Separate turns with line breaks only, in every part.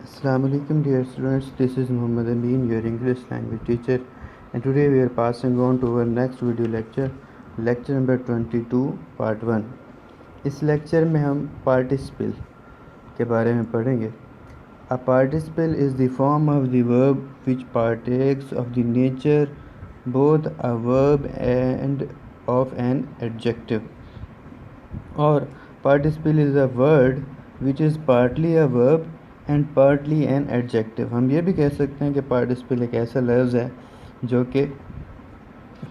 Assalamu alaikum dear students, this is Muhammad Amin, your English language teacher, and today we are passing on to our next video lecture, lecture number 22 part 1. इस lecture में हम participle के बारे में पढ़ेंगे. A participle is the form of the verb which partakes of the nature both a verb and of an adjective. Or participle is a word which is partly a verb and partly an adjective. हम ये भी कह सकते हैं कि participle एक ऐसा लफ्ज़ है जो कि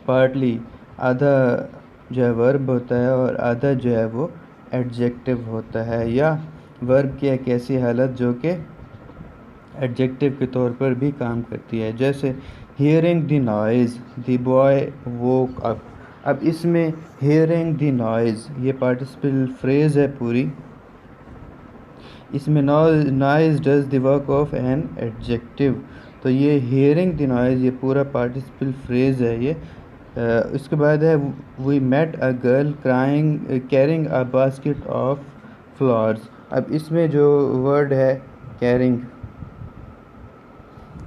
पार्टली आधा जो है वर्ब होता है और आधा जो है वो एडजेक्टिव होता है, या वर्ब की एक ऐसी हालत जो कि एडजेक्टिव के तौर पर भी काम करती है. जैसे hearing the noise the boy woke up. अब इसमें हियरिंग द नॉइज़ ये पार्टिसिपल फ्रेज़ है पूरी. इसमें noise does the work of an adjective. तो ये हियरिंग द नॉइज़ ये पूरा पार्टिसिपल फ्रेज़ है. ये उसके बाद है we met a girl crying carrying a basket of flowers. अब इसमें जो वर्ड है कैरिंग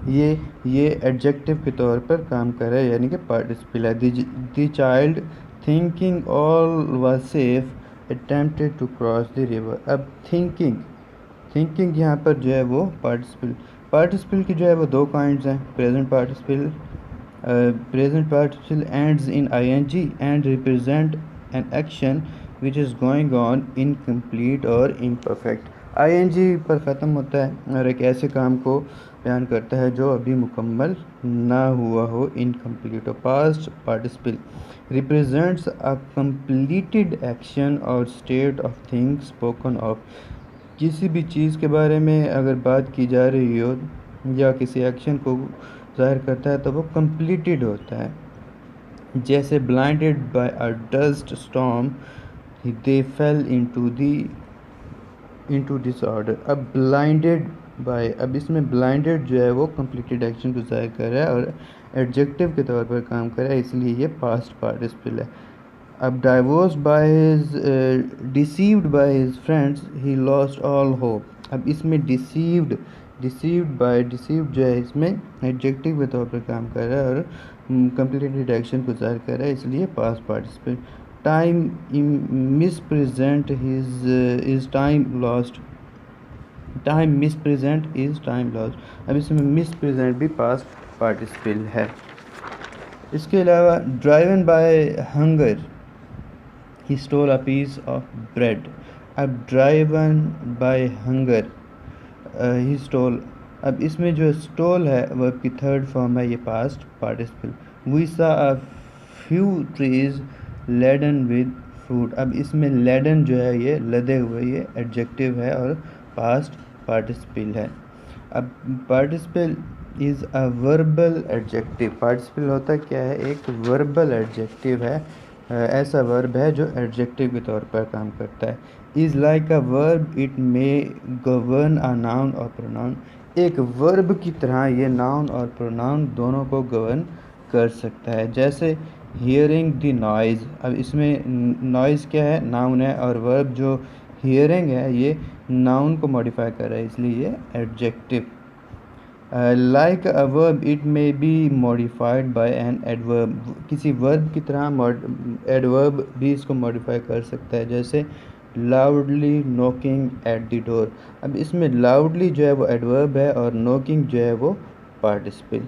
ये एडजेक्टिव के तौर पर काम कर रहा है, यानी कि पार्टिसिपल है. The child thinking all was safe attempted to cross the river. अब थिंकिंग यहाँ पर जो है वो पार्टिसिपल की जो है वो दो काइंड्स हैं. Present participle ends in ing and represent an action which is going on incomplete और इम्परफेक्ट. ing पर ख़त्म होता है और एक ऐसे काम को बयान करता है जो अभी मुकम्मल ना हुआ हो, इनकम्प्लीट हो. Past participle represents a completed action और state of things spoken of. किसी भी चीज़ के बारे में अगर बात की जा रही हो या किसी एक्शन को ज़ाहिर करता है तो वो कंप्लीटेड होता है. जैसे ब्लाइंडेड बाय अ डस्ट स्टॉर्म दे फेल इनटू डिसऑर्डर. अब ब्लाइंडेड बाय, अब इसमें ब्लाइंडेड जो है वो कंप्लीटेड एक्शन को ज़ाहिर कर रहा है और एडजेक्टिव के तौर पर काम कर रहा है, इसलिए ये पास्ट पार्टिसिपल है. अब divorced by his deceived by his friends he lost all hope. अब इसमें डिसीव्ड जो है इसमें एडजेक्टिव के तौर पर काम कर रहा है और कंप्लीटेड एक्शन को ज़ाहिर कर रहा है, इसलिए past participle. Time misspent is time lost. अब इसमें मिसप्रेजेंट भी पास्ट पार्टिसिपल है. इसके अलावा driven by hunger he stole a piece of bread. अब driven by hunger he stole. अब इसमें जो stole है वर्ब की थर्ड फॉर्म है, ये past participle. we saw a few trees laden with fruit. अब इसमें laden जो है ये लदे हुए, ये एडजेक्टिव है और पास्ट पार्टिसिपल है. अब participle is a verbal adjective. Participle होता क्या है, एक वर्बल एडजेक्टिव है, ऐसा वर्ब है जो एडजेक्टिव के तौर पर काम करता है. Is like a verb it may govern a noun or pronoun. एक वर्ब की तरह ये नाउन और प्रोनाउन दोनों को गवर्न कर सकता है. जैसे हियरिंग द नॉइज़. अब इसमें नॉइज़ क्या है, नाउन है, और वर्ब जो हियरिंग है ये नाउन को मॉडिफाई कर रहा है, इसलिए ये adjective. Like a verb it may be modified by an adverb. किसी वर्ब की तरह एडवर्ब भी इसको मॉडिफाई कर सकता है. जैसे loudly knocking at the door. अब इसमें लाउडली जो है वो एडवर्ब है और नॉकिंग जो है वो participle.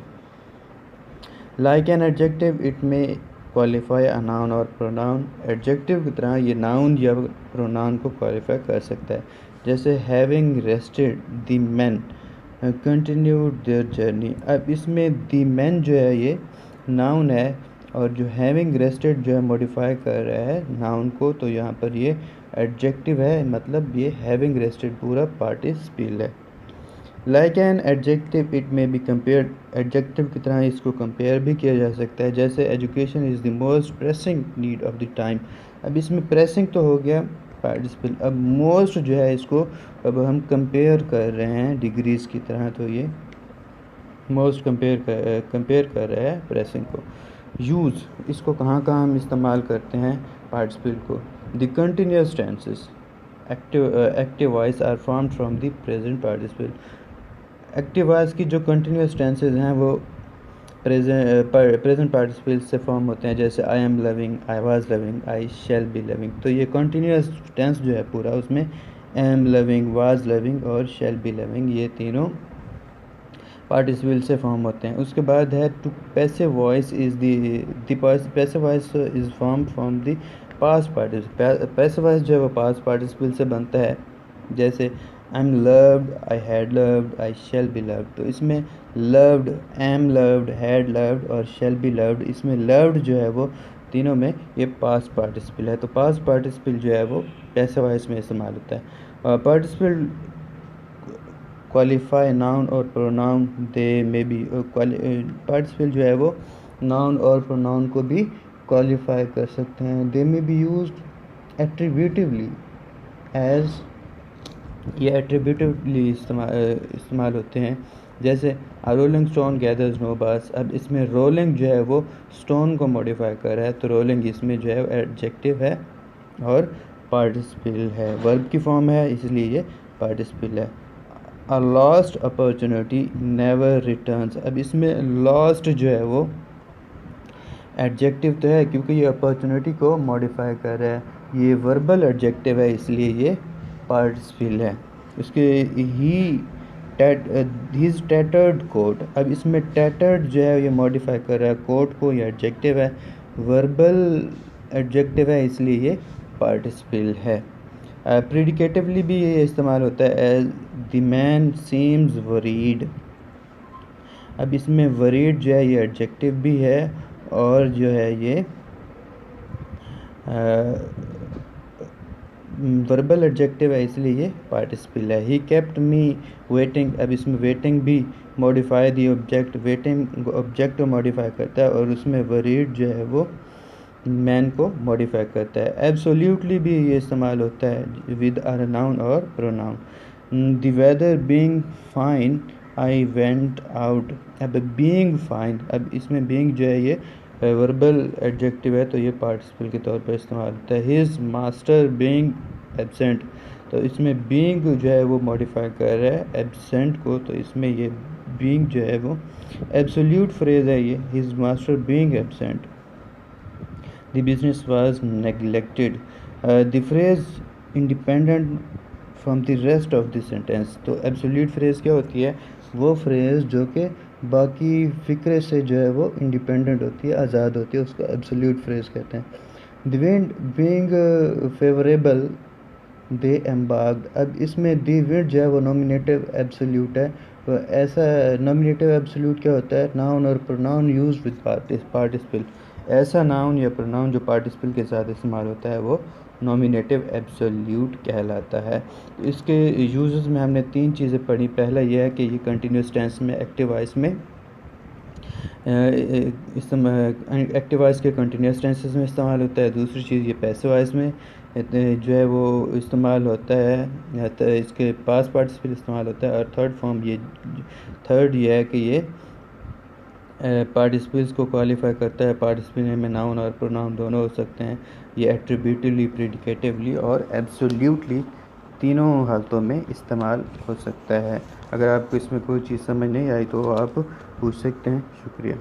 Like an adjective it may qualify a noun or pronoun. Adjective की तरह ये नाउन या प्रोनाउन को क्वालिफाई कर सकता है. जैसे having rested the man continued their journey. अब इसमें द मैन जो है ये नाउन है और जो हैविंग रेस्टेड जो है मॉडिफाई कर रहा है नाउन को, तो यहाँ पर ये एडजेक्टिव है, मतलब ये हैविंग रेस्टेड पूरा पार्टिसिपल है. लाइक एन एडजेक्टिव इट में बी कंपेयर्ड. एडजेक्टिव की तरह इसको कंपेयर भी किया जा सकता है. जैसे education is the most pressing need of the time. अब इसमें प्रेसिंग तो हो गया पार्टिसिपल, अब मोस्ट जो है इसको अब हम कंपेयर कर रहे हैं डिग्रीज़ की तरह, तो ये मोस्ट कंपेयर कर रहा है प्रेसिंग को. यूज़, इसको कहाँ हम इस्तेमाल करते हैं पार्टिसिपल को. The continuous tenses active voice are formed from the present participle. Active voice की जो कंटिन्यूस टेंसेज हैं वो प्रेजेंट पार्टिसिपल से फॉर्म होते हैं, जैसे I am loving, I was loving, I shall B loving. तो ये कंटिन्यूस टेंस जो है पूरा, उसमें एम लविंग, वाज लविंग और शैल बी लविंग ये तीनों पार्टिसिपल से फॉर्म होते हैं। उसके बाद है two passive voice is the passive voice is form from the past participle. Passive voice जो है वो पास्ट पार्टिसिपल से बनता है, जैसे I am loved, I had loved, I shall be loved. तो इसमें loved, am loved, had loved और शैल बी लव्ड, इसमें लव्ड जो है वो तीनों में ये पास्ट पार्टिसिपल है। तो पास्ट पार्टिसिपल जो है वो पैसिव वॉइस में इस्तेमाल होता है। Participle qualify noun or pronoun, they may be. Participle जो है वो नाउन और प्रोनाउन को भी क्वालिफाई कर सकते हैं। दे may be used attributively as, ये एट्रीब्यूटिवली इस्तेमाल होते हैं, जैसे आ रोलिंग स्टोन गैदर्स नो बास। अब इसमें रोलिंग जो है वो स्टोन को मॉडिफाई कर रहा है, तो रोलिंग इसमें जो है एडजेक्टिव है और पार्टिसिपल है, वर्ब की फॉर्म है, इसलिए ये पार्टिसिपल है। A lost opportunity never returns. अब इसमें लॉस्ट जो है वो एडजेक्टिव तो है, क्योंकि ये अपॉर्चुनिटी को मॉडिफाई कर रहा है, ये वर्बल एडजेक्टिव है, इसलिए ये पार्टिसिपल है। उसके हिज टैटर्ड कोट। अब इसमें टैटर्ड जो है ये मॉडिफाई कर रहा है कोट को, ये एडजेक्टिव है, वर्बल एडजेक्टिव है, इसलिए ये पार्टिसिपल है। प्रेडिकेटिवली भी ये इस्तेमाल होता है, as the man seems worried. अब इसमें वरीड जो है ये एडजेक्टिव भी है और जो है ये वर्बल एडजेक्टिव है, इसलिए ये पार्टिसिपल है। He kept me waiting. अब इसमें वेटिंग भी modify the object, waiting object को मॉडिफाई करता है और उसमें वरीड जो है वो मैन को मॉडिफाई करता है। एब्सोल्यूटली भी ये इस्तेमाल होता है with are noun or pronoun. The weather being fine, I went out. अब बीइंग फाइन, अब इसमें बीइंग जो है ये वर्बल एडजेक्टिव है, तो ये पार्टिसिपल के तौर पर इस्तेमाल होता है। हिज मास्टर बीइंग एब्सेंट, तो इसमें बीइंग जो है वो मॉडिफाई कर रहा है एब्सेंट को, तो इसमें ये बीइंग जो है वो एब्सोल्यूट फ्रेज है ये, his master being absent. The business was neglected. The phrase independent from the rest of the sentence। तो एब्सोल्यूट फ्रेज क्या होती है, वो फ्रेज जो कि बाकी फ़िक्रे से जो है वो इंडिपेंडेंट होती है, आज़ाद होती है, उसको एब्सोल्यूट फ्रेज कहते हैं। The wind being favourable they embarked. अब इसमें द विंड जो है वो नॉमिनेटिव एब्सोल्यूट है, तो ऐसा नॉमिनेटिव एब्सोल्यूट क्या होता है, noun or pronoun use with participle. ऐसा नाउन या प्रोनाउन जो पार्टिसिपल के साथ इस्तेमाल होता है वो नॉमिनेटिव एब्सोल्यूट कहलाता है। इसके यूजेस में हमने 3 चीज़ें पढ़ी। पहला यह है कि ये कंटिन्यूस टेंस में, एक्टिव वॉइस में एक्टिव वॉइस के कंटिन्यूस टेंसेस में इस्तेमाल होता है। दूसरी चीज़ ये पैसिव वॉइस में जो है वो इस्तेमाल होता है, तो इसके पास्ट पार्टिसिपल इस्तेमाल होता है। और थर्ड ये है कि ये पार्टिसिपल्स को क्वालिफाई करता है। पार्टिसिपल में नाउन और प्रोनाउन दोनों हो सकते हैं। ये एट्रीब्यूटिवली, प्रेडिकेटिवली और एब्सोल्यूटली तीनों हालतों में इस्तेमाल हो सकता है। अगर आपको इसमें कोई चीज़ समझ नहीं आई तो आप पूछ सकते हैं। शुक्रिया।